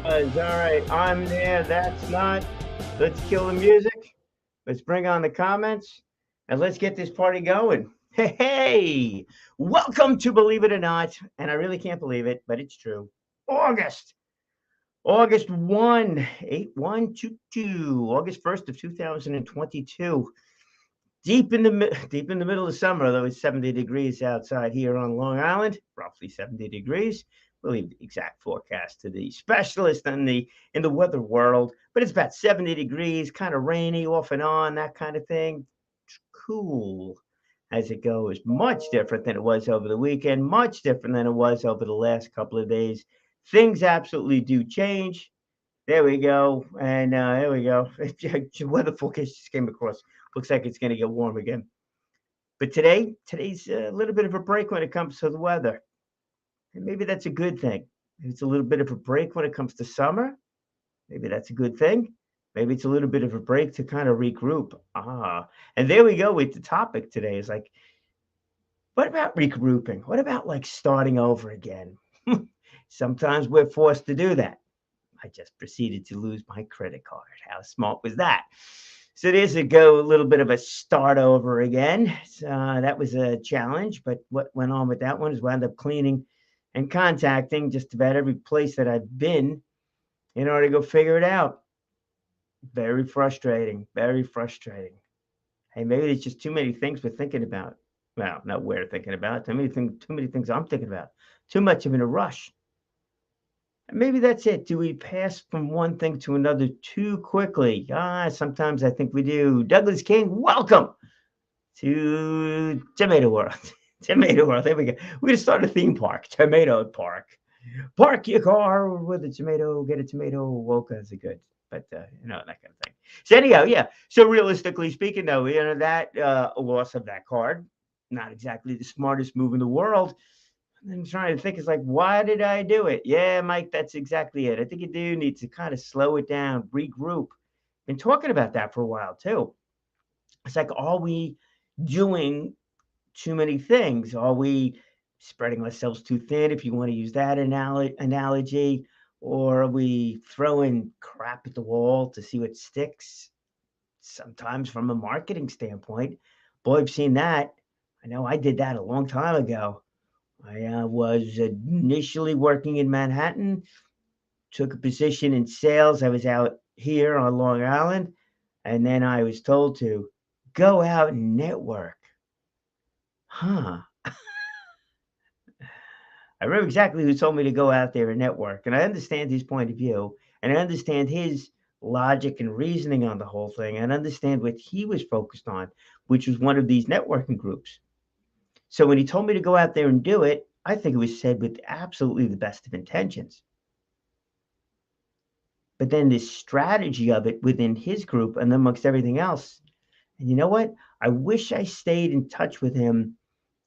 All right, I'm there. That's not. Let's kill the music. Let's bring on the comments and let's get this party going. Hey, welcome to Believe It or Not. And I really can't believe it, but it's true. August, August 1, 8122, August 1st of 2022. Deep in the middle of summer, although it's 70 degrees outside here on Long Island, roughly 70 degrees. We'll leave the exact forecast to the specialist in the weather world, but it's about 70 degrees, kind of rainy off and on, that kind of thing. It's cool as it goes. Much different than it was over the weekend, much different than it was over the last couple of days. Things absolutely do change. There we go. And there we go. Weather forecast just came across. Looks like it's going to get warm again. But today's a little bit of a break when it comes to the weather. And maybe that's a good thing. It's a little bit of a break when it comes to summer. Maybe that's a good thing. Maybe it's a little bit of a break to kind of regroup. And there we go with the topic today is like, what about regrouping? What about like starting over again? Sometimes we're forced to do that. I just proceeded to lose my credit card. How smart was that? So there's a little bit of a start over again. That was a challenge, but what went on with that one is wound up cleaning and contacting just about every place that I've been in order to go figure it out. Very frustrating, very frustrating. Hey, maybe there's just too many things we're thinking about. Well, not we're thinking about. Too many things I'm thinking about. Too much of in a rush. Maybe that's it. Do we pass from one thing to another too quickly? Sometimes I think we do. Douglas King, welcome to Tomato World. Tomato World. There we go. We're going to start a theme park, Tomato Park. Park your car with a tomato, get a tomato. Wokas are good, but that kind of thing. So anyhow, yeah. So realistically speaking, though, that loss of that card, not exactly the smartest move in the world. I'm trying to think. It's like, why did I do it? Yeah, Mike, that's exactly it. I think you do need to kind of slow it down, regroup. Been talking about that for a while too. It's like, are we doing too many things? Are we spreading ourselves too thin, if you want to use that analogy? Or are we throwing crap at the wall to see what sticks? Sometimes from a marketing standpoint, boy, I've seen that. I know I did that a long time ago. I was initially working in Manhattan, took a position in sales. I was out here on Long Island, and then I was told to go out and network. Huh. I remember exactly who told me to go out there and network, and I understand his point of view, and I understand his logic and reasoning on the whole thing, and understand what he was focused on, which was one of these networking groups. So when he told me to go out there and do it, I think it was said with absolutely the best of intentions. But then this strategy of it within his group and amongst everything else. And you know what? I wish I stayed in touch with him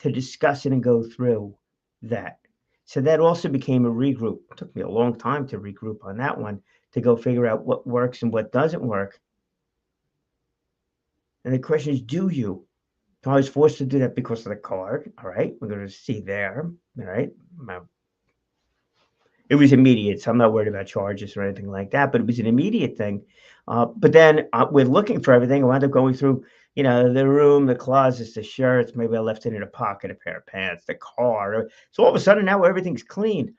to discuss it and go through that. So that also became a regroup. It took me a long time to regroup on that one to go figure out what works and what doesn't work. And the question is, do you? I was forced to do that because of the card. All right. We're going to see there. All right. It was immediate, so I'm not worried about charges or anything like that, but it was an immediate thing. But then with looking for everything, I wound up going through, the room, the closets, the shirts. Maybe I left it in a pocket, a pair of pants, the car. So all of a sudden now everything's clean.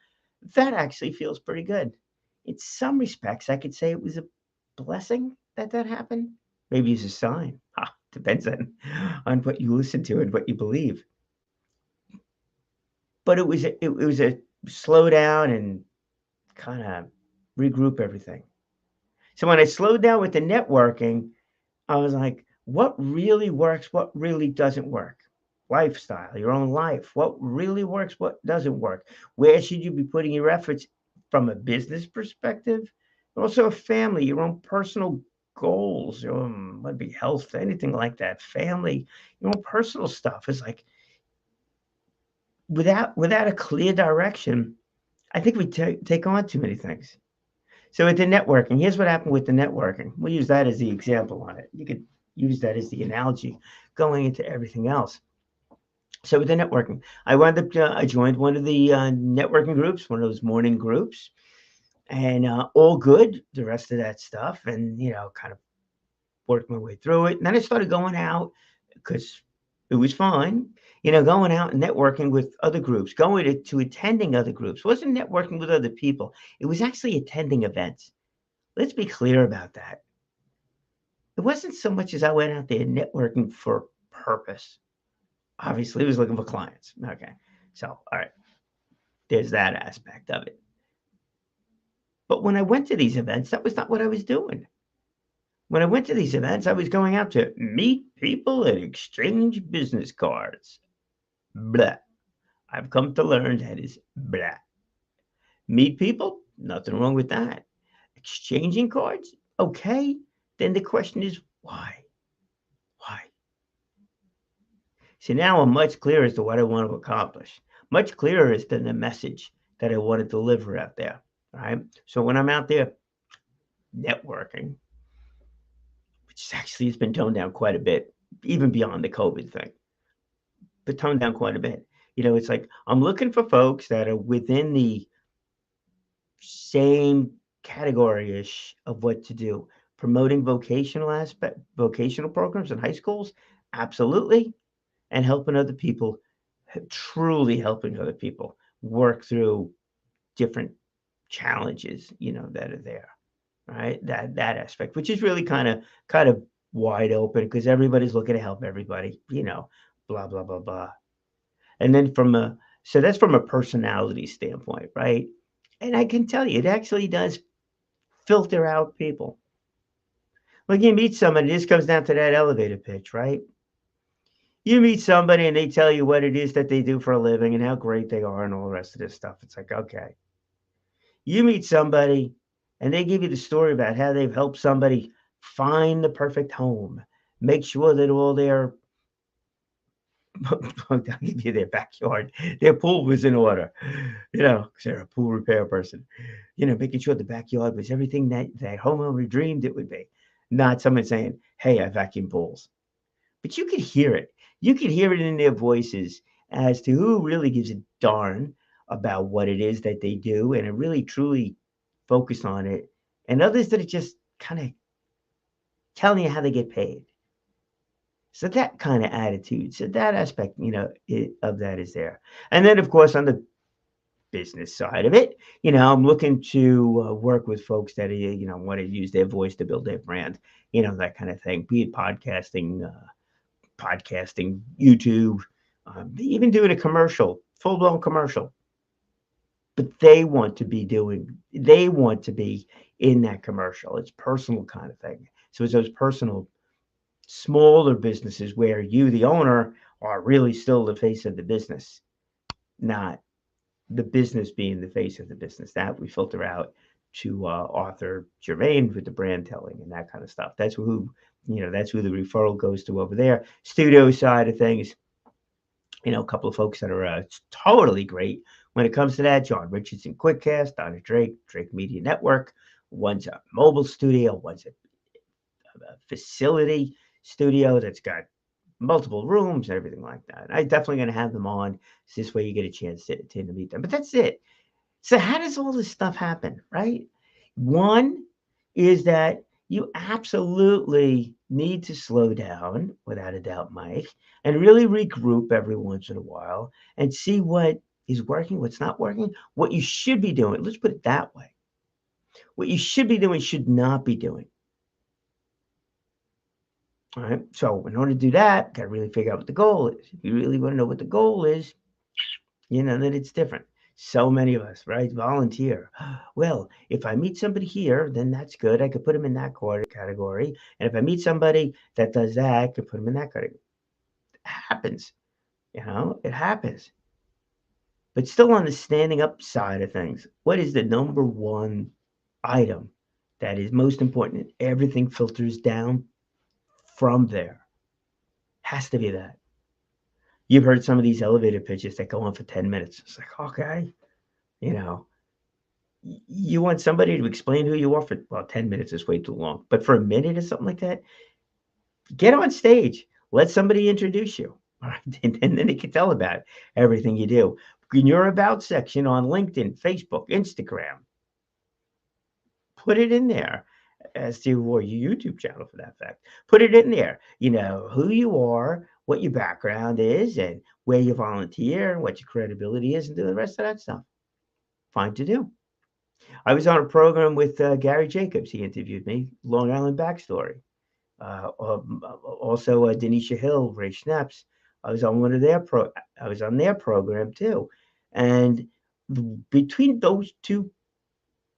That actually feels pretty good. In some respects, I could say it was a blessing that happened. Maybe it's a sign. Depends on what you listen to and what you believe. But it was a slow down and kind of regroup everything. So when I slowed down with the networking, I was like, what really works? What really doesn't work? lifestyle, your own life. What really works, what doesn't work. Where should you be putting your efforts from a business perspective? Also, a family, your own personal goals, would be health, anything like that. Family, your own personal stuff is like without a clear direction. I think we take on too many things. So with the networking, here's what happened with the networking. We'll use that as the example on it. You could use that as the analogy going into everything else. So with the networking, I joined one of the networking groups, one of those morning groups, and all good. The rest of that stuff, and kind of worked my way through it. And then I started going out because it was fun. Going out and networking with other groups, going to attending other groups. It wasn't networking with other people. It was actually attending events. Let's be clear about that. It wasn't so much as I went out there networking for purpose. Obviously, I was looking for clients. Okay. So, all right, there's that aspect of it. But when I went to these events, that was not what I was doing. When I went to these events, I was going out to meet people and exchange business cards. Blah. I've come to learn that is blah. Meet people, nothing wrong with that. Exchanging cards, okay. Then the question is why? Why? See, now I'm much clearer as to what I want to accomplish, much clearer as to the message that I want to deliver out there. All right. So when I'm out there networking, which actually has been toned down quite a bit, even beyond the COVID thing, but toned down quite a bit. It's like I'm looking for folks that are within the same category ish of what to do. Promoting vocational programs in high schools, absolutely, and helping other people, truly helping other people work through different challenges, that are there, right? That aspect, which is really kind of wide open because everybody's looking to help everybody, blah blah blah blah. And then so that's from a personality standpoint, right? And I can tell you, it actually does filter out people. When you meet somebody, this comes down to that elevator pitch, right? You meet somebody and they tell you what it is that they do for a living and how great they are and all the rest of this stuff. It's like, okay. You meet somebody and they give you the story about how they've helped somebody find the perfect home, make sure that all their I'll give you their backyard, their pool was in order, because they're a pool repair person, making sure the backyard was everything that homeowner dreamed it would be. Not someone saying, hey, I vacuum pools. But you could hear it. You could hear it in their voices as to who really gives a darn about what it is that they do and are really truly focused on it, and others that are just kind of telling you how they get paid. So that kind of attitude, so that aspect, of that is there. And then, of course, on the business side of it, I'm looking to work with folks that, want to use their voice to build their brand, that kind of thing, be it podcasting, YouTube, even doing a commercial, full blown commercial. But they want to be in that commercial. It's personal kind of thing. So it's those personal, smaller businesses where you, the owner, are really still the face of the business, not the business being the face of the business. That we filter out to Arthur Germain with the brand telling and that kind of stuff. That's who the referral goes to over there. Studio side of things, a couple of folks that are totally great when it comes to that. John Richardson Quickcast, Donna Drake Media Network. One's a mobile studio, one's a facility studio that's got multiple rooms and everything like that. I'm definitely going to have them on. So this way you get a chance to meet them. But that's it. So how does all this stuff happen, right? One is that you absolutely need to slow down, without a doubt, Mike, and really regroup every once in a while and see what is working, what's not working, what you should be doing. Let's put it that way. What you should be doing, should not be doing. All right. So in order to do that, got to really figure out what the goal is. If you really want to know what the goal is, then it's different. So many of us, right? Volunteer. Well, if I meet somebody here, then that's good. I could put them in that category. And if I meet somebody that does that, I could put them in that category. It happens. It happens. But still on the standing up side of things, what is the number one item that is most important? Everything filters down from there. Has to be that. You've heard some of these elevator pitches that go on for 10 minutes. It's like, okay, you know, you want somebody to explain who you are for, well, 10 minutes is way too long. But for a minute or something like that, get on stage. Let somebody introduce you. All right. And then they can tell about everything you do. In your about section on LinkedIn, Facebook, Instagram, put it in there as to, or your YouTube channel for that fact. Put it in there, who you are, what your background is, and where you volunteer, and what your credibility is, and do the rest of that stuff. Fine to do. I was on a program with Gary Jacobs. He interviewed me, Long Island Backstory. Also, Denisha Hill, Ray Schnaps. I was on I was on their program too, and between those two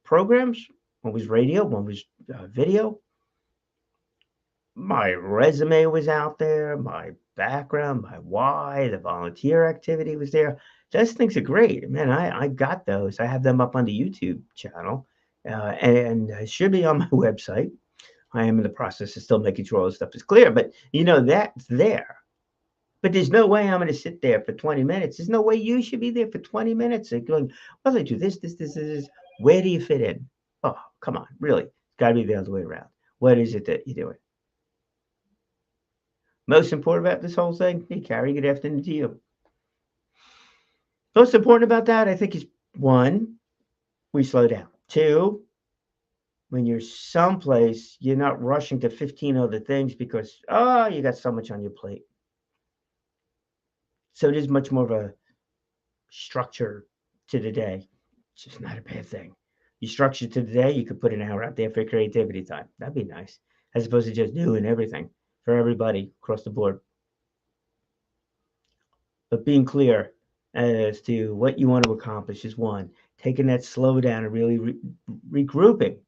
programs, one was radio, one was video. My resume was out there, my background, my why, the volunteer activity was there. Those things are great, man. I got those. I have them up on the YouTube channel, and should be on my website. I am in the process of still making sure all this stuff is clear, but that's there. But there's no way I'm going to sit there for 20 minutes. There's no way you should be there for 20 minutes and going, well, I do this. Where do you fit in? Oh, come on, really? It's got to be the other way around. What is it that you're doing? Most important about this whole thing, hey, Carrie, good afternoon to you. Most important about that, I think, is one, we slow down. Two, when you're someplace, you're not rushing to 15 other things because, you got so much on your plate. So it is much more of a structure to the day. It's just not a bad thing. You structure to the day, you could put an hour out there for creativity time. That'd be nice, as opposed to just doing everything for everybody across the board. But being clear as to what you want to accomplish is one. Taking that slow down and really regrouping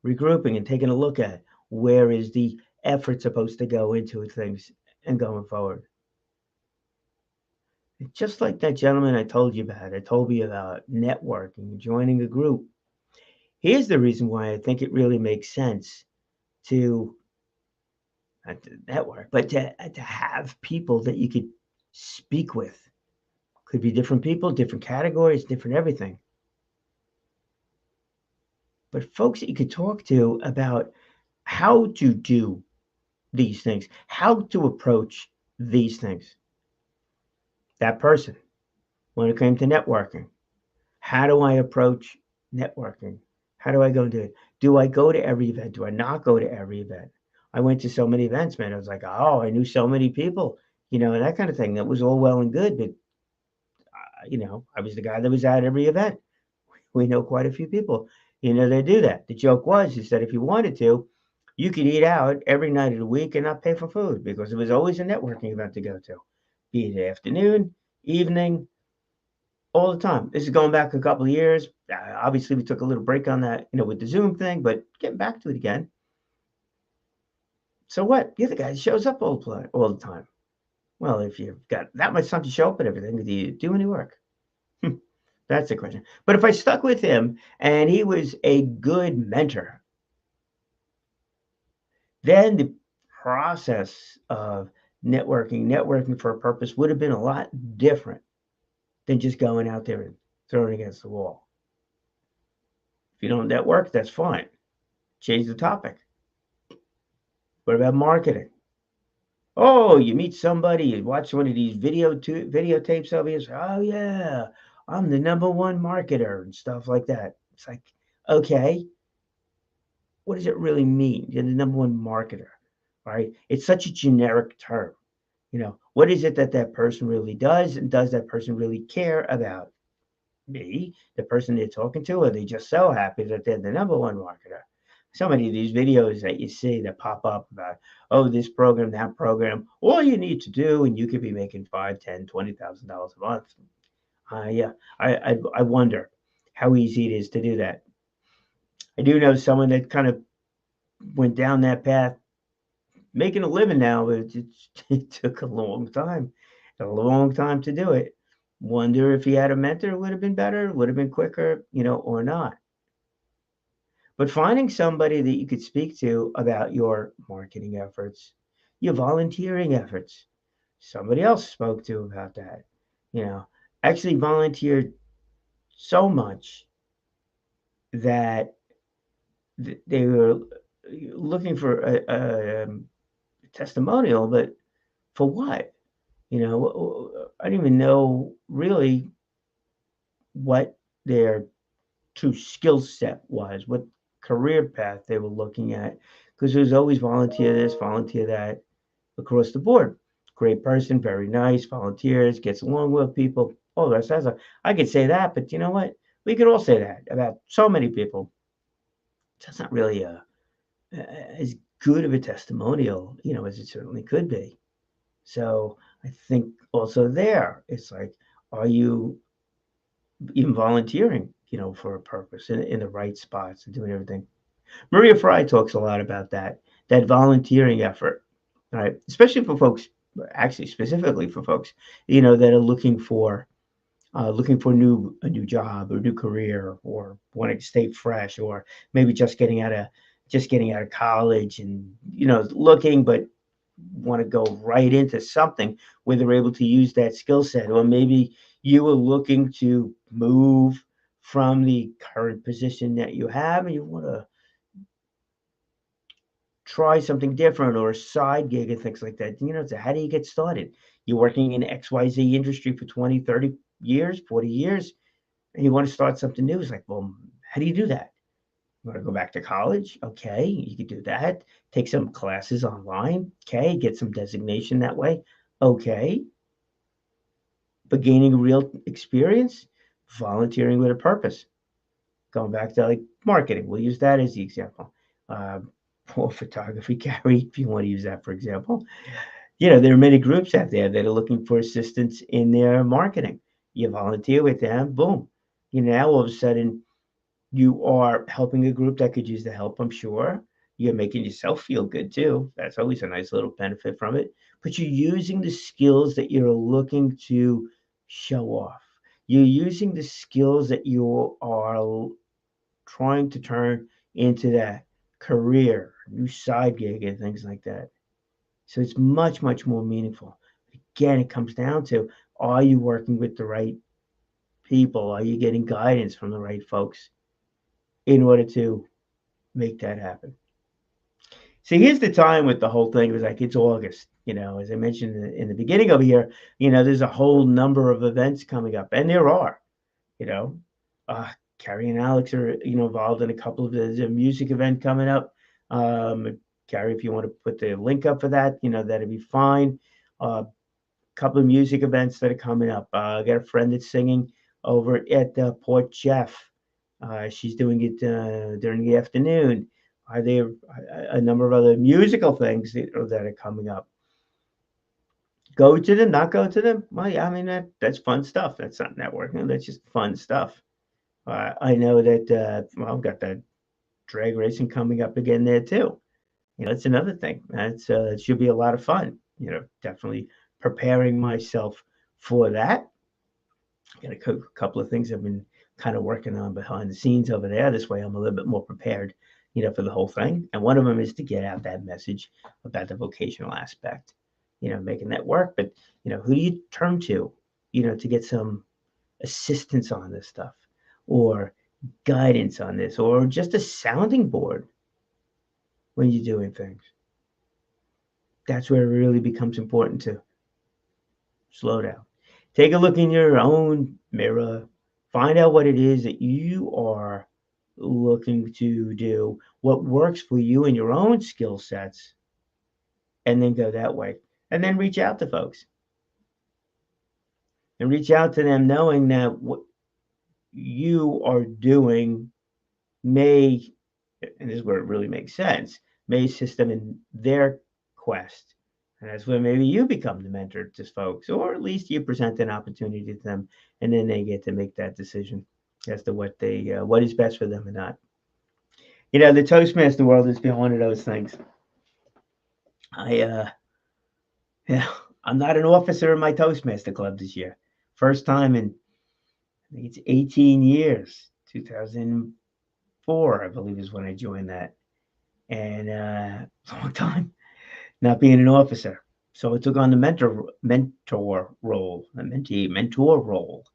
and taking a look at where is the effort supposed to go into things and going forward. Just like that gentleman I told you about, told me about networking, joining a group. Here's the reason why I think it really makes sense to not to network, but to have people that you could speak with. Could be different people, different categories, different everything. But folks that you could talk to about how to do these things, how to approach these things. That person, when it came to networking, how do I approach networking? How do I go and do it? Do I go to every event? Do I not go to every event? I went to so many events, man. I was like, oh, I knew so many people, and that kind of thing. That was all well and good, but I was the guy that was at every event. We know quite a few people, that do that. The joke was is that if you wanted to, you could eat out every night of the week and not pay for food because it was always a networking event to go to, be it afternoon, evening, all the time. This is going back a couple of years. Obviously, we took a little break on that, with the Zoom thing, but getting back to it again. So what? You're the guy that shows up all the time. Well, if you've got that much time to show up at everything, do you do any work? That's the question. But if I stuck with him and he was a good mentor, then the process of networking for a purpose would have been a lot different than just going out there and throwing against the wall. If you don't network, that's fine. Change the topic. What about marketing? Oh, you meet somebody, you watch one of these videotapes of yours. Oh yeah, I'm the number one marketer and stuff like that. It's like, okay, what does it really mean? You're the number one marketer, right? It's such a generic term. What is it that person really does? And does that person really care about me, the person they're talking to? Or are they just so happy that they're the number one marketer? So many of these videos that you see that pop up about, oh, this program, that program, all you need to do, and you could be making $5, $10, $20,000 a month. I wonder how easy it is to do that. I do know someone that kind of went down that path, making a living now, but it took a long time. A long time to do it. Wonder if he had a mentor, it would have been better, would have been quicker, or not. But finding somebody that you could speak to about your marketing efforts, your volunteering efforts, somebody else spoke to about that, you know, actually volunteered so much that they were looking for a testimonial, but for what? I didn't even know really what their true skill set was, what career path they were looking at, because there was always volunteer this, volunteer that across the board. Great person, very nice, volunteers, gets along with people. Oh, I could say that, but you know what? We could all say that about so many people. That's not really as good of a testimonial, as it certainly could be. So I think also there, it's like, are you even volunteering, for a purpose in the right spots and doing everything? Maria Fry talks a lot about that volunteering effort, right? Especially for folks, actually specifically for folks, that are looking for a new job or new career, or wanting to stay fresh, or maybe just getting out of college, and looking, but want to go right into something where they're able to use that skill set. Or maybe you were looking to move from the current position that you have, and you want to try something different, or a side gig and things like that. So how do you get started? You're working in XYZ industry for 20, 30 years, 40 years, and you want to start something new. It's like, well, how do you do that? You want to go back to college? Okay, you could do that. Take some classes online. Okay, get some designation that way. Okay, but gaining real experience, volunteering with a purpose. Going back to like marketing, we'll use that as the example. Uh, or photography, Gary, if you want to use that for example. There are many groups out there that are looking for assistance in their marketing. You volunteer with them, boom. Now all of a sudden you are helping a group that could use the help, I'm sure. You're making yourself feel good too. That's always a nice little benefit from it. But you're using the skills that you're looking to show off. You're using the skills that you are trying to turn into that career, new side gig, and things like that. So it's much, much more meaningful. Again, it comes down to, are you working with the right people? Are you getting guidance from the right folks in order to make that happen? See, here's the time with the whole thing. It was like, it's August, as I mentioned in the beginning over here, there's a whole number of events coming up, and there are, you know, uh, Carrie and Alex are, involved in a couple of there's a music event coming up. Carrie, if you want to put the link up for that, that'd be fine. Couple of music events that are coming up. I got a friend that's singing over at Port Jeff. She's doing it during the afternoon. Are there a number of other musical things that are coming up? Go to them, not go to them. Well, yeah, I mean that's fun stuff. That's not networking. That's just fun stuff. I know that I've got that drag racing coming up again there too. That's another thing. It should be a lot of fun. Definitely preparing myself for that. Got a couple of things I've been kind of working on behind the scenes over there. This way, I'm a little bit more prepared, for the whole thing. And one of them is to get out that message about the vocational aspect, making that work. But who do you turn to get some assistance on this stuff, or guidance on this, or just a sounding board when you're doing things? That's where it really becomes important to slow down. Take a look in your own mirror. Find out what it is that you are looking to do, what works for you and your own skill sets, and then go that way. And then reach out to folks, and reach out to them knowing that what you are doing may, and this is where it really makes sense, may assist them in their quest. And that's where maybe you become the mentor to folks, or at least you present an opportunity to them, and then they get to make that decision as to what is best for them or not. The Toastmaster world has been one of those things. I, yeah, I'm not an officer in my Toastmaster club this year. First time in, I think it's 18 years. 2004, I believe, is when I joined that. And long time not being an officer. So I took on the mentor role, a mentor role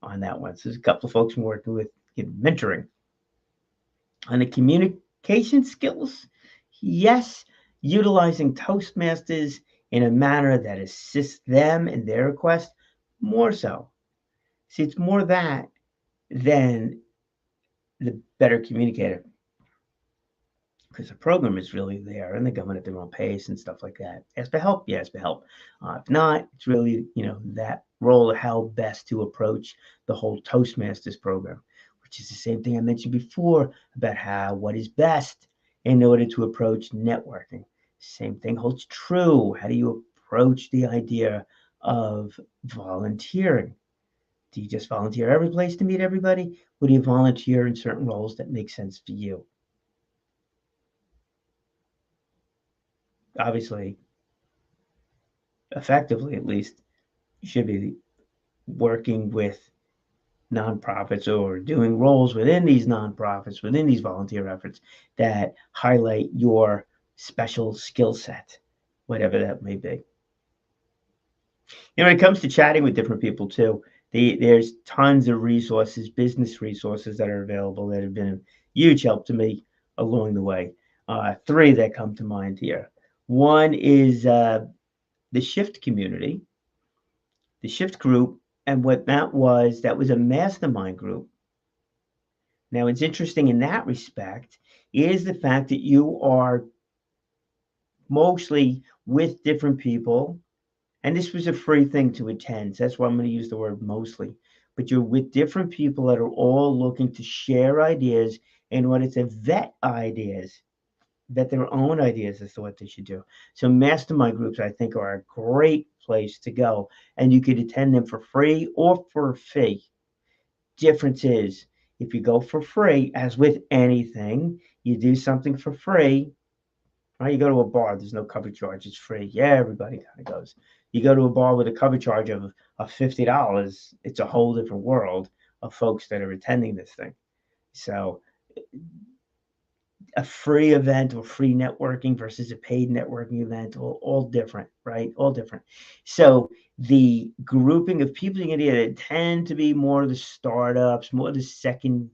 on that one. So there's a couple of folks I'm working with in mentoring. On the communication skills, yes, utilizing Toastmasters in a manner that assists them in their request, more so. See, it's more that than the better communicator, because the program is really there and they're going at their own pace and stuff like that. Ask for help, yeah, ask for help. If not, it's really, that role of how best to approach the whole Toastmasters program, which is the same thing I mentioned before about what is best in order to approach networking. Same thing holds true. How do you approach the idea of volunteering? Do you just volunteer every place to meet everybody? Or do you volunteer in certain roles that make sense for you? Obviously, effectively at least, you should be working with nonprofits or doing roles within these nonprofits, within these volunteer efforts that highlight your special skill set, whatever that may be. When it comes to chatting with different people too, there's tons of resources, business resources that are available that have been a huge help to me along the way. Three that come to mind here. One is the Shift community, the Shift group, and what that was a mastermind group. Now, it's interesting in that respect is the fact that you are mostly with different people, and this was a free thing to attend. So that's why I'm going to use the word mostly. But you're with different people that are all looking to share ideas in order to vet their own ideas as to what they should do. So mastermind groups, I think, are a great place to go, and you could attend them for free or for a fee. Difference is, if you go for free, as with anything, you do something for free, right? You go to a bar, there's no cover charge, it's free. Yeah, everybody kind of goes. You go to a bar with a cover charge of $50, it's a whole different world of folks that are attending this thing. So a free event or free networking versus a paid networking event, all different, right? All different. So the grouping of people you're going to get tend to be more the startups, more the second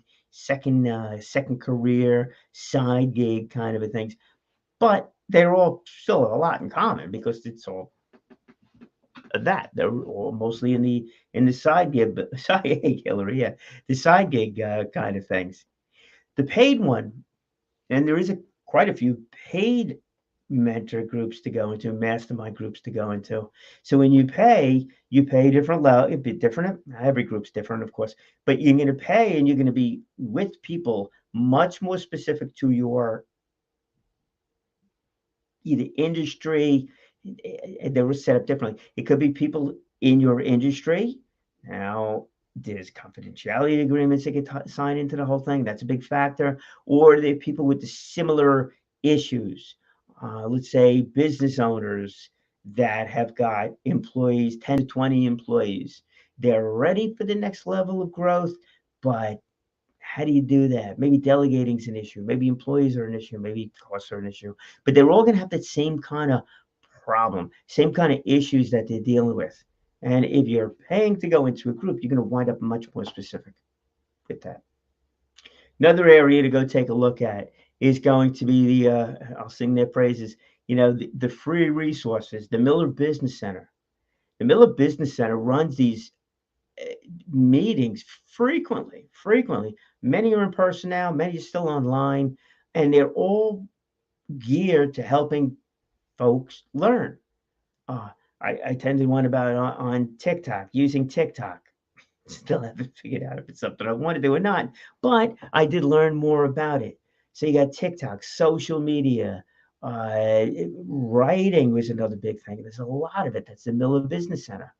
career, side gig kind of a things. But they're all still a lot in common because it's all that they're all mostly in the side gig, Hillary, yeah, the side gig kind of things. The paid one. And there is quite a few paid mentor groups to go into, mastermind groups to go into. So when you pay different level. It'd be different. Every group's different, of course, but you're going to pay and you're going to be with people much more specific to your either industry. They were set up differently. It could be people in your industry. Now, there's confidentiality agreements that get signed into the whole thing. That's a big factor. Or they're people with the similar issues. Let's say business owners that have got employees, 10 to 20 employees. They're ready for the next level of growth, but how do you do that? Maybe delegating is an issue. Maybe employees are an issue. Maybe costs are an issue. But they're all going to have that same kind of problem, same kind of issues that they're dealing with. And if you're paying to go into a group, you're going to wind up much more specific with that. Another area to go take a look at is going to be I'll sing their praises, the free resources, the Miller Business Center. The Miller Business Center runs these meetings frequently. Many are in person now, many are still online, and they're all geared to helping folks learn. I attended one about on TikTok, using TikTok. Still haven't figured out if it's something I want to do or not, but I did learn more about it. So you got TikTok, social media, writing was another big thing. There's a lot of it. That's the Miller Business Center.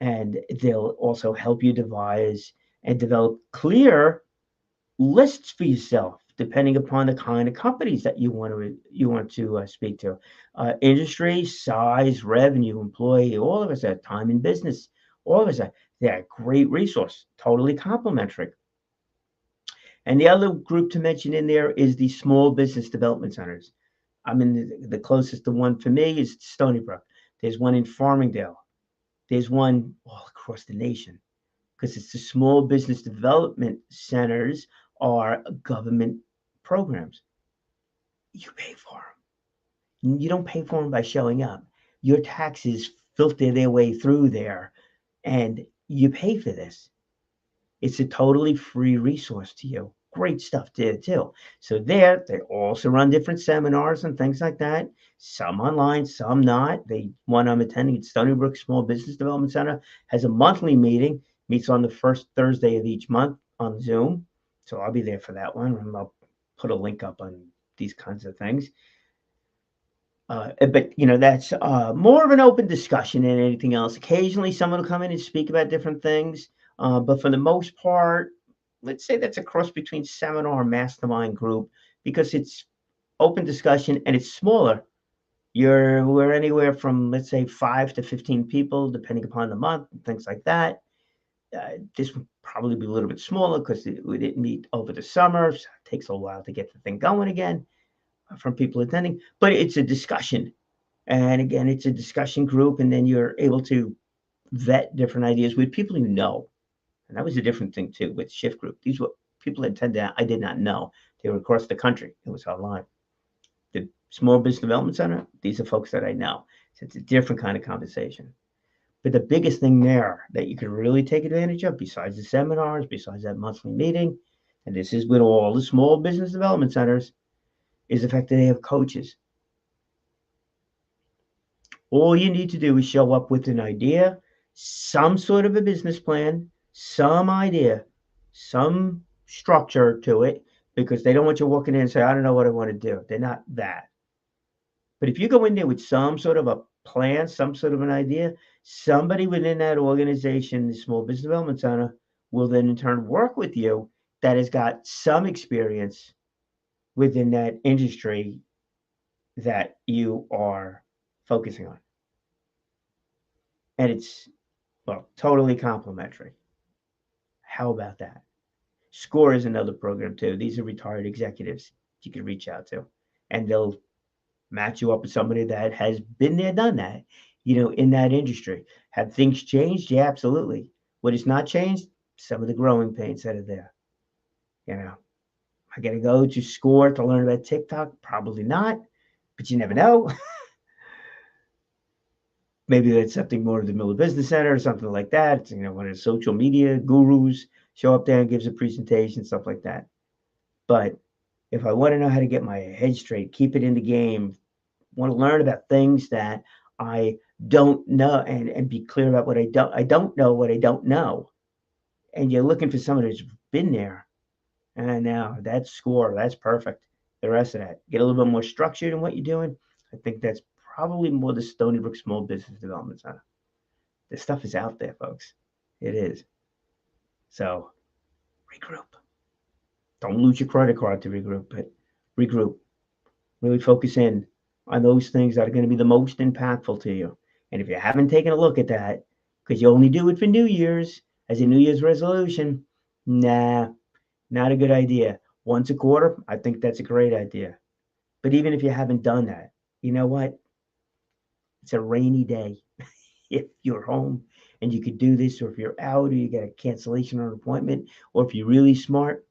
And they'll also help you devise and develop clear lists for yourself. depending upon the kind of companies that you want to speak to. Industry, size, revenue, employee, all of us have time in business. All of us are, they're a great resource, totally complementary. And the other group to mention in there is the small business development centers. I mean, the closest to one for me is Stony Brook. There's one in Farmingdale. There's one all across the nation because it's the small business development centers are government programs. You pay for them. You don't pay for them by showing up. Your taxes filter their way through there, and you pay for this. It's a totally free resource to you. Great stuff there too. So there, they also run different seminars and things like that. Some online, some not. The one I'm attending at Stony Brook Small Business Development Center has a monthly meeting. Meets on the first Thursday of each month on Zoom. So I'll be there for that one. And I'll put a link up on these kinds of things. But that's more of an open discussion than anything else. Occasionally, someone will come in and speak about different things. But for the most part, let's say that's a cross between seminar and mastermind group because it's open discussion and it's smaller. We're anywhere from, let's say, 5 to 15 people, depending upon the month, and things like that. This would probably be a little bit smaller because we didn't meet over the summer. So it takes a while to get the thing going again from people attending. But it's a discussion. And again, it's a discussion group. And then you're able to vet different ideas with people you know. And that was a different thing, too, with Shift Group. These were people that I did not know. They were across the country. It was online. The Small Business Development Center, these are folks that I know. So it's a different kind of conversation. But the biggest thing there that you can really take advantage of, besides the seminars, besides that monthly meeting, and this is with all the small business development centers, is the fact that they have coaches. All you need to do is show up with an idea, some sort of a business plan, some idea, some structure to it, because they don't want you walking in and say, I don't know what I want to do. They're not that. But if you go in there with some sort of a plan, some sort of an idea, somebody within that organization, the Small Business Development Center, will then in turn work with you that has got some experience within that industry that you are focusing on. And it's, well, totally complimentary. How about that? SCORE is another program too. These are retired executives you can reach out to, and they'll match you up with somebody that has been there, done that, in that industry. Have things changed? Yeah, absolutely. What has not changed? Some of the growing pains that are there. I got to go to SCORE to learn about TikTok? Probably not, but you never know. Maybe that's something more of the Miller Business Center or something like that. It's, one of the social media gurus show up there and gives a presentation, stuff like that. But if I want to know how to get my head straight, keep it in the game, want to learn about things that I don't know and be clear about what I don't know what I don't know. And you're looking for someone who's been there. And now that's SCORE. That's perfect. The rest of that, get a little bit more structured in what you're doing. I think that's probably more the Stony Brook Small Business Development Center. This stuff is out there, folks. It is. So regroup. Don't lose your credit card to regroup, but regroup. Really focus in on those things that are going to be the most impactful to you. And if you haven't taken a look at that, because you only do it for New Year's as a New Year's resolution, nah, not a good idea. Once a quarter, I think that's a great idea. But even if you haven't done that, you know what? It's a rainy day. If you're home and you could do this, or if you're out or you get a cancellation or an appointment, or if you're really smart,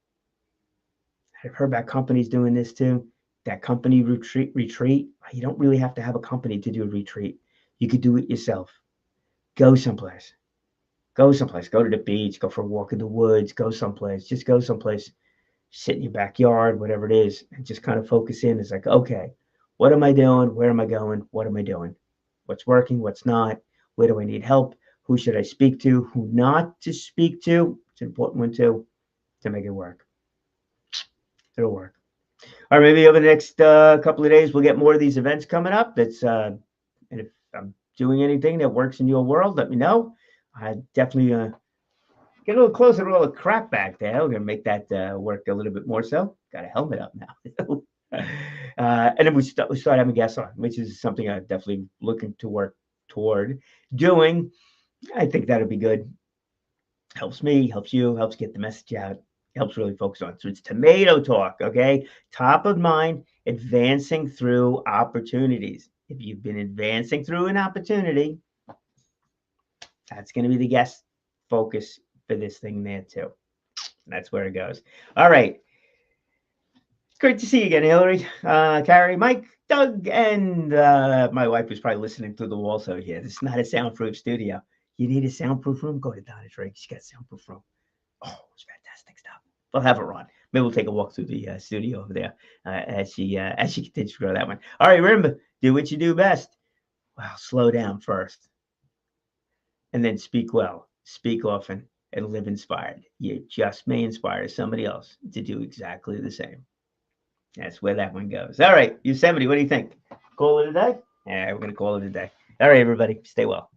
I've heard about companies doing this too. That company retreat, you don't really have to have a company to do a retreat. You could do it yourself. Go someplace. Go to the beach, go for a walk in the woods, go someplace. Just go someplace, sit in your backyard, whatever it is, and just kind of focus in. It's like, okay, what am I doing? Where am I going? What am I doing? What's working? What's not? Where do I need help? Who should I speak to? Who not to speak to? It's an important one too, to make it work. It'll work. All right, maybe over the next couple of days, we'll get more of these events coming up. And if I'm doing anything that works in your world, let me know. I definitely Get a little closer to all the crap back there. We're gonna make that work a little bit more. So got a helmet up now. And then we start having guests on, which is something I'm definitely looking to work toward doing. I think that'll be good. Helps me, helps you, helps get the message out, helps really focus on. So it's tomato talk, okay? Top of mind, advancing through opportunities. If you've been advancing through an opportunity, that's going to be the guest focus for this thing there too. That's where it goes. All right. It's great to see you again, Hillary, Carrie, Mike, Doug, and my wife was probably listening through the wall. So yeah, this is not a soundproof studio. You need a soundproof room? Go to Donna Drake. She's got a soundproof room. Oh, it's fantastic stuff. We'll have her on. Maybe we'll take a walk through the studio over there as she continues to grow that one. All right, remember, do what you do best. Well, slow down first. And then speak well, speak often, and live inspired. You just may inspire somebody else to do exactly the same. That's where that one goes. All right, Yosemite, what do you think? Call it a day? Yeah, we're going to call it a day. All right, everybody, stay well.